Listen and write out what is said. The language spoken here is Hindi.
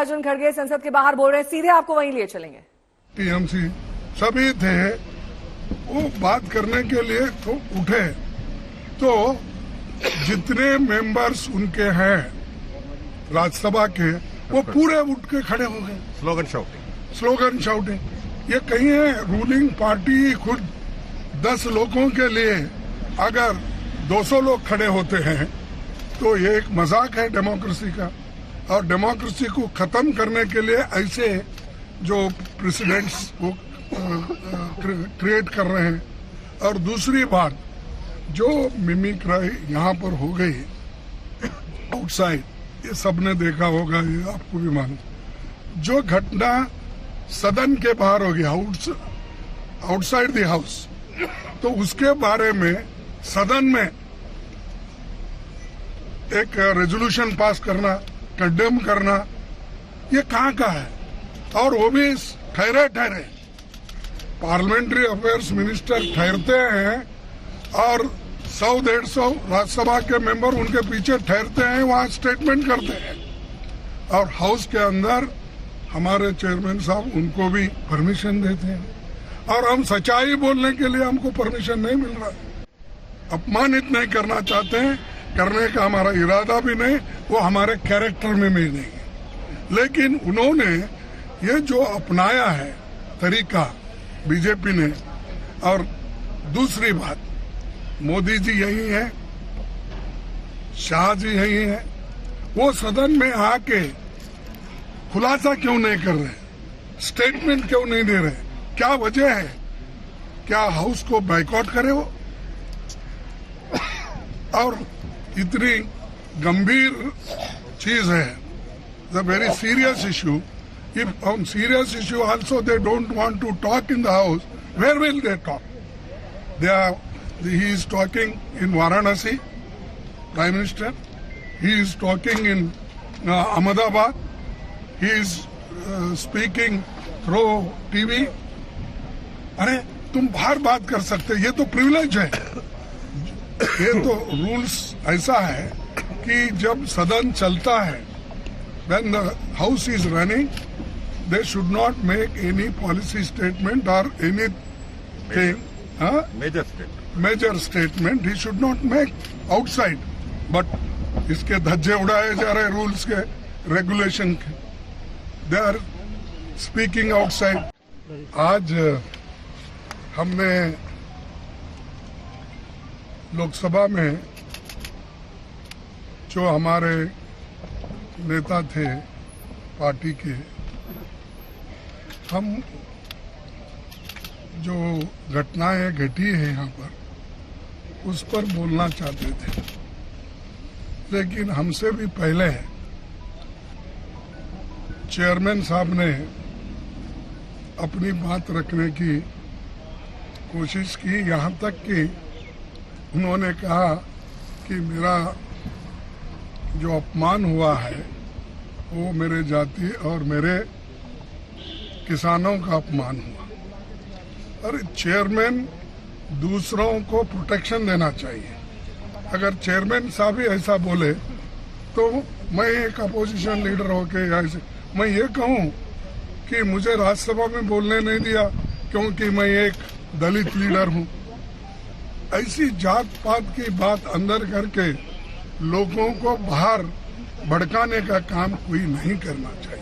मल्लिकार्जुन खड़गे संसद के बाहर बोल रहे हैं, सीधे आपको वहीं लिए चलेंगे। टीएमसी सभी थे, वो बात करने के लिए तो उठे, तो जितने मेंबर्स उनके हैं राज्यसभा के, वो पूरे उठ के खड़े हो गए। Slogan shouting. ये कहीं है रूलिंग पार्टी खुद 10 लोगों के लिए अगर 200 लोग खड़े होते हैं तो ये एक मजाक है डेमोक्रेसी का। और डेमोक्रेसी को खत्म करने के लिए ऐसे जो प्रेसिडेंट्स वो क्रिएट कर रहे हैं। और दूसरी बात, जो मिमिक्राई यहाँ पर हो गई आउटसाइड, ये सबने देखा होगा, ये आपको भी मालूम। जो घटना सदन के बाहर हो गया आउटसाइड द हाउस, तो उसके बारे में सदन में एक रेजोल्यूशन पास करना, कंडेम करना, ये कहाँ का है? और वो भी ठहरे पार्लियामेंट्री अफेयर्स मिनिस्टर ठहरते हैं और 100-150 राज्यसभा के मेंबर उनके पीछे ठहरते हैं, वहाँ स्टेटमेंट करते हैं। और हाउस के अंदर हमारे चेयरमैन साहब उनको भी परमिशन देते हैं। और हम सच्चाई बोलने के लिए हमको परमिशन नहीं मिल रहा। अपमानित नहीं करना चाहते हैं, करने का हमारा इरादा भी नहीं, वो हमारे कैरेक्टर में भी नहीं है। लेकिन उन्होंने ये जो अपनाया है तरीका बीजेपी ने, और दूसरी बात, मोदी जी यही है, शाह जी यही है, वो सदन में आके खुलासा क्यों नहीं कर रहे, स्टेटमेंट क्यों नहीं दे रहे? क्या वजह है? क्या हाउस को बाइकआउट करे वो? और इतनी गंभीर चीज है, the very serious issue. If on serious issue also they don't want to talk in the house, where will they talk? He is talking in Varanasi, Prime Minister. He is talking in Ahmedabad. He is speaking through TV. अरे तुम बाहर बात कर सकते, ये तो प्रिविलेज है। ये तो रूल्स ऐसा है कि जब सदन चलता है, when the house is running, they should not make any policy statement or anything. Major statement he should not make outside. But इसके धज्जे उड़ाए जा रहे रूल्स के, रेगुलेशन के। They are speaking outside. आज हमने लोकसभा में जो हमारे नेता थे पार्टी के, हम जो घटनाएं घटी है यहाँ पर उस पर बोलना चाहते थे, लेकिन हमसे भी पहले चेयरमैन साहब ने अपनी बात रखने की कोशिश की। यहाँ तक कि उन्होंने कहा कि मेरा जो अपमान हुआ है वो मेरे जाति और मेरे किसानों का अपमान हुआ। और चेयरमैन दूसरों को प्रोटेक्शन देना चाहिए। अगर चेयरमैन साहब ही ऐसा बोले तो मैं एक अपोजिशन लीडर होके ऐसे मैं ये कहूँ कि मुझे राज्यसभा में बोलने नहीं दिया क्योंकि मैं एक दलित लीडर हूँ, ऐसी जात पात की बात अंदर करके लोगों को बाहर भड़काने का काम कोई नहीं करना चाहिए।